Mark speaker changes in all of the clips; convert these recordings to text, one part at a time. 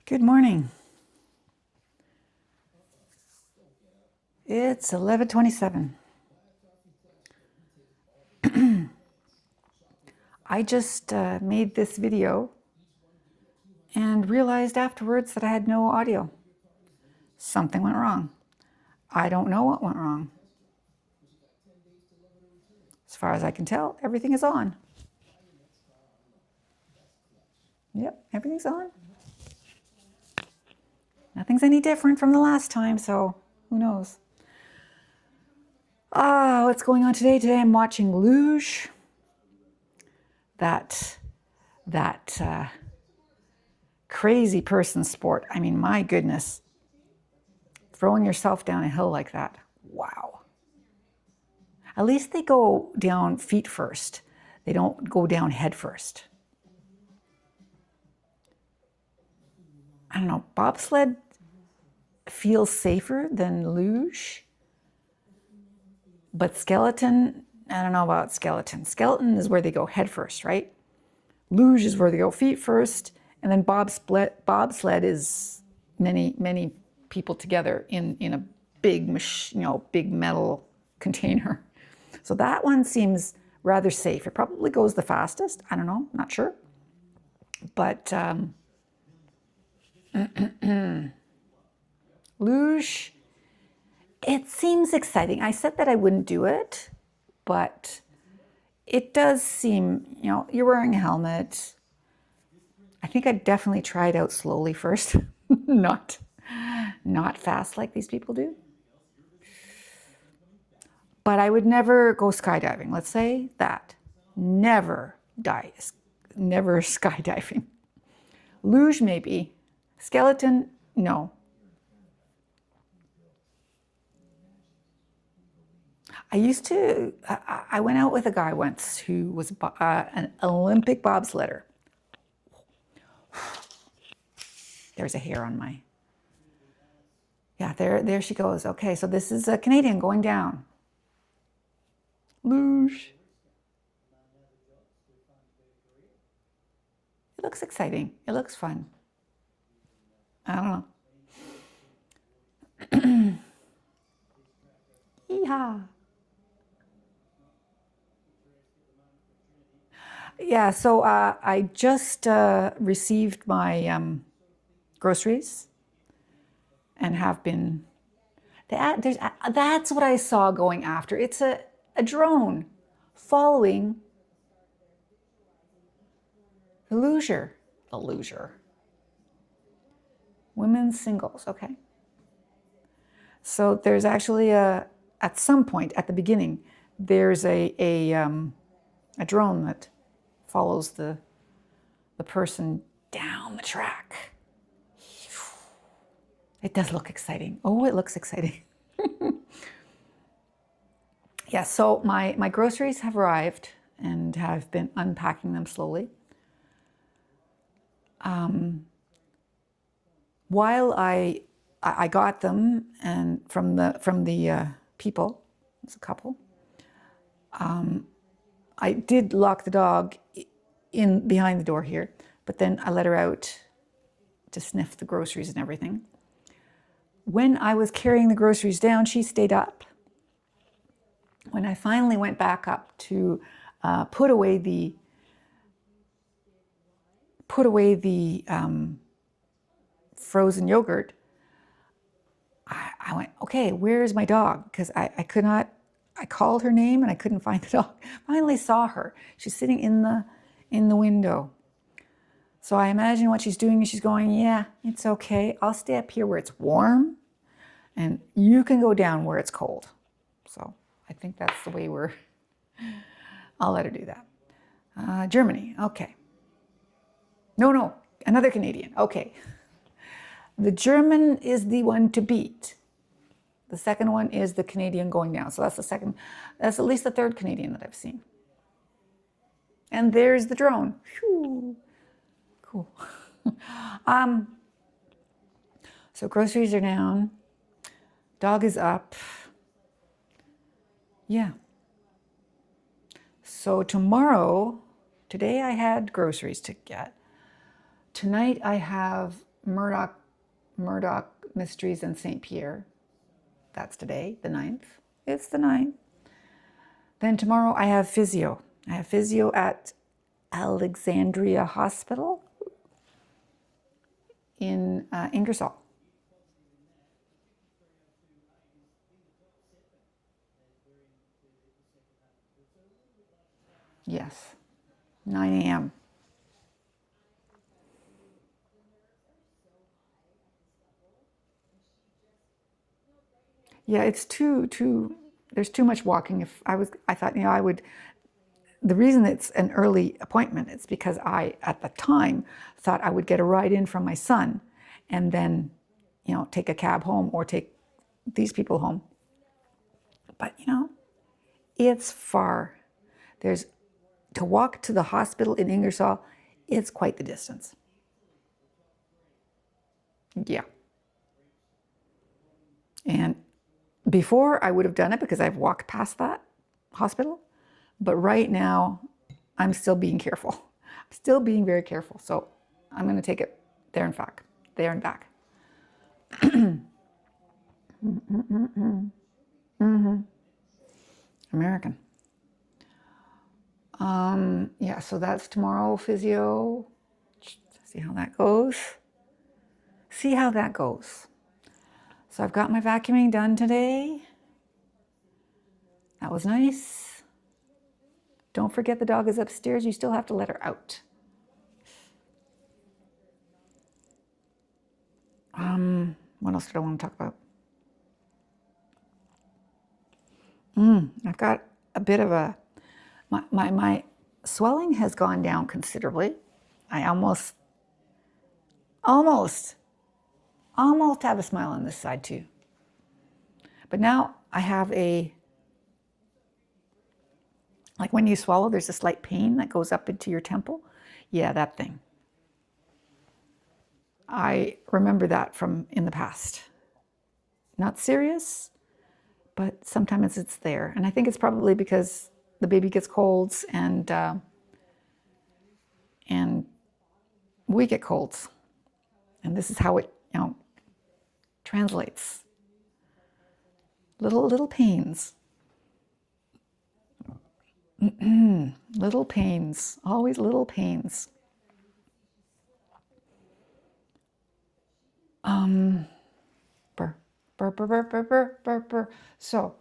Speaker 1: Good morning. It's 11:27. I just made this video and realized afterwards that I had no audio. Something went wrong. I don't know what went wrong. As far as I can tell, everything is on. Yep, everything's on. Nothing's any different from the last time, so who knows? What's going on today? Today I'm watching Luge. That crazy person sport. I mean, my goodness. Throwing yourself down a hill like that. Wow. At least they go down feet first. They don't go down head first. I don't know, bobsled feels safer than luge, but skeleton, I don't know about skeleton. Skeleton is where they go head first, right? Luge is where they go feet first, and then bobsled is many people together in a big big metal container. So that one seems rather safe. It probably goes the fastest. I don't know, not sure. But luge, it seems exciting. I said that I wouldn't do it, but it does seem, you're wearing a helmet. I think I'd definitely try it out slowly first, not fast like these people do. But I would never go skydiving. Let's say that. Never skydiving. Luge, maybe. Skeleton, no. I went out with a guy once who was an Olympic bobsledder. There's a hair on my, yeah, there she goes. Okay, so this is a Canadian going down. Luge. It looks exciting. It looks fun. I don't know. Yeehaw. Yeah, so I just received my groceries and have been. That's what I saw going after. It's a drone following the Luger. The Luger. Women's singles, okay. So there's actually at some point at the beginning, there's a drone that follows the person down the track. It does look exciting. Oh, it looks exciting. Yeah, so my groceries have arrived and have been unpacking them slowly. While I got them and from the people, it's a couple. I did lock the dog in behind the door here, but then I let her out to sniff the groceries and everything. When I was carrying the groceries down, she stayed up. When I finally went back up to put away the frozen yogurt, I went, okay, where's my dog? Because I could not, I called her name and I couldn't find the dog. Finally saw her. She's sitting in the window. So I imagine what she's doing is she's going, yeah, it's okay. I'll stay up here where it's warm and you can go down where it's cold. So I think that's the way I'll let her do that. Germany, okay. No, another Canadian, okay. The German is the one to beat. The second one is the Canadian going down. So that's that's at least the third Canadian that I've seen. And there's the drone. Whew. Cool. So groceries are down. Dog is up. Yeah. So today I had groceries to get. Tonight I have Murdoch, Murdoch Mysteries in St. Pierre. That's today, the 9th. It's the 9th. Then tomorrow I have physio. I have physio at Alexandria Hospital in Ingersoll. Yes, 9 a.m. Yeah, it's there's too much walking. I thought, I would, the reason it's an early appointment is because I, at the time, thought I would get a ride in from my son and then, take a cab home or take these people home. But, it's far. To walk to the hospital in Ingersoll, it's quite the distance. Yeah. And before I would have done it because I've walked past that hospital. But right now, I'm still being careful. I'm still being very careful. So I'm going to take it there and back. There and back. American. Yeah, so that's tomorrow, physio. See how that goes. See how that goes. So I've got my vacuuming done today. That was nice. Don't forget the dog is upstairs. You still have to let her out. What else did I want to talk about? I've got a bit of my swelling has gone down considerably. I almost have a smile on this side too. But now I have like when you swallow, there's a slight pain that goes up into your temple. Yeah, that thing. I remember that from in the past. Not serious, but sometimes it's there. And I think it's probably because the baby gets colds and we get colds. And this is how it, translates. Little pains. Little pains, always little pains. Burr, burr, burr, burr, burr, burr, burr, burr. So,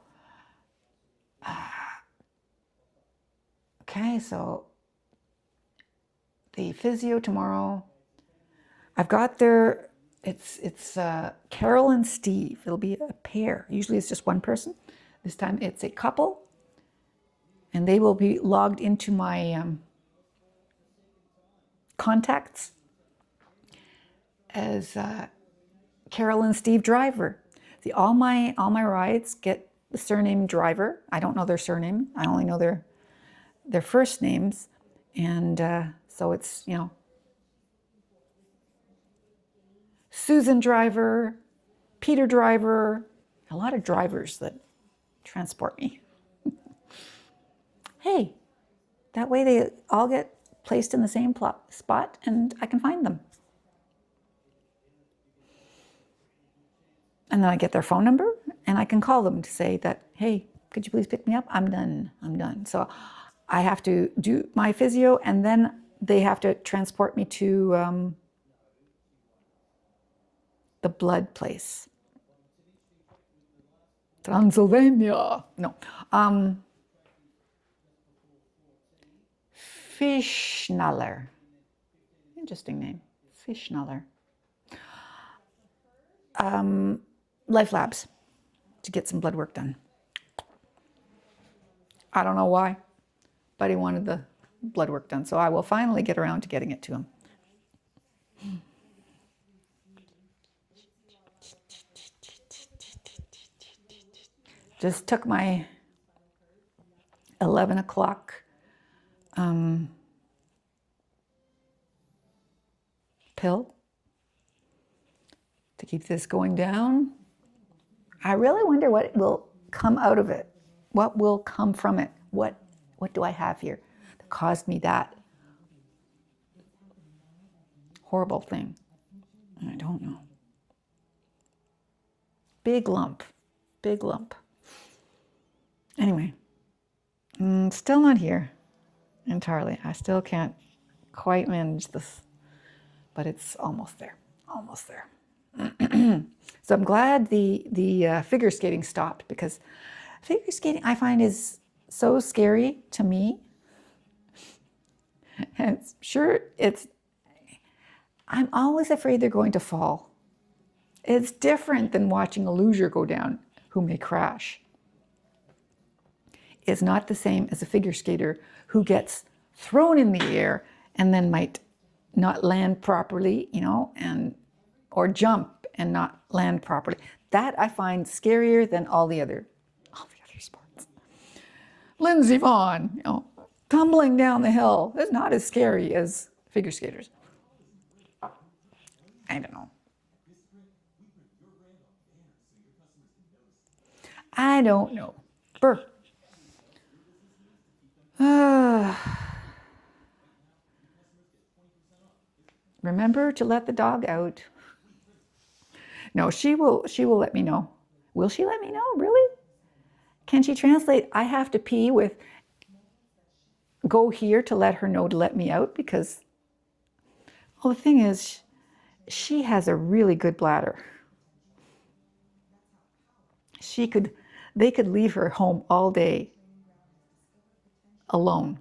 Speaker 1: okay, so the physio tomorrow. I've got it's Carol and Steve. It'll be a pair. Usually it's just one person. This time it's a couple. And they will be logged into my contacts as Carol and Steve Driver. See, all my rides get the surname Driver. I don't know their surname. I only know their first names. And so it's, Susan Driver, Peter Driver, a lot of drivers that transport me. Hey, that way they all get placed in the same spot and I can find them. And then I get their phone number and I can call them to say that, hey, could you please pick me up? I'm done. So I have to do my physio and then they have to transport me to the blood place. Transylvania. No. Fischnaller. Interesting name. Fischnaller. Life Labs to get some blood work done. I don't know why, but he wanted the blood work done. So I will finally get around to getting it to him. Just took my 11 o'clock pill to keep this going down. I really wonder what will come out of it. What will come from it? What do I have here that caused me that horrible thing? I don't know. Big lump. Big lump. Anyway, still not here entirely. I still can't quite manage this, but it's almost there. Almost there. So I'm glad the figure skating stopped, because figure skating I find is so scary to me. And I'm always afraid they're going to fall. It's different than watching a luger go down who may crash. It's not the same as a figure skater who gets thrown in the air and then might not land properly, or jump and not land properly. That I find scarier than all the other sports. Lindsey Vonn, tumbling down the hill is not as scary as figure skaters. I don't know. I don't know. Burr. Remember to let the dog out. No, she will let me know. Will she let me know? Really? Can she translate? I have to pee with go here to let her know to let me out, because, well, the thing is, she has a really good bladder. They could leave her home all day alone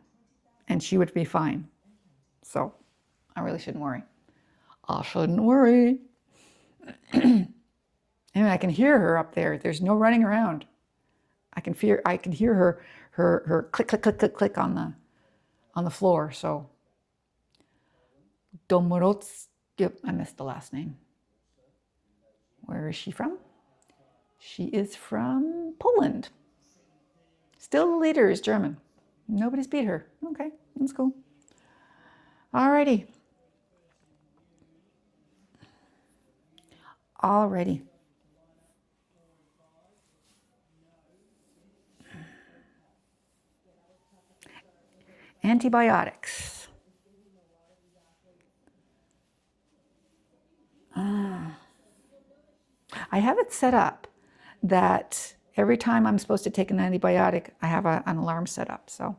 Speaker 1: and she would be fine. So I really shouldn't worry. I shouldn't worry. Anyway, I can hear her up there. There's no running around. I can hear her click, click, click, click, click on the floor. So Domorots, yep, I missed the last name. Where is she from? She is from Poland. Still the leader is German. Nobody's beat her. Okay, that's cool. Alrighty. Antibiotics. I have it set up that every time I'm supposed to take an antibiotic, I have an alarm set up. So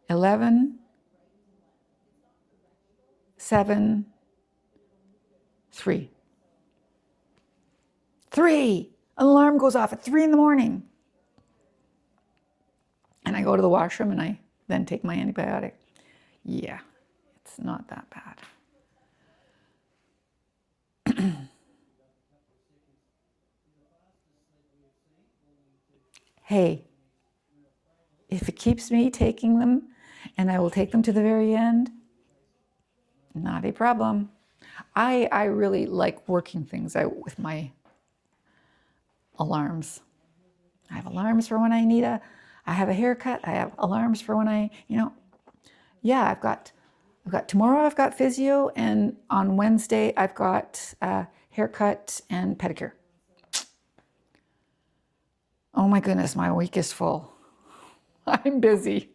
Speaker 1: 11, 7, 3. 3! An alarm goes off at 3 in the morning. And I go to the washroom and I then take my antibiotic. Yeah, it's not that bad. Hey, if it keeps me taking them, and I will take them to the very end, not a problem. I really like working things out with my alarms. I have alarms for when I have a haircut. I have alarms for when I've got tomorrow I've got physio, and on Wednesday I've got haircut and pedicure. Oh my goodness, my week is full. I'm busy.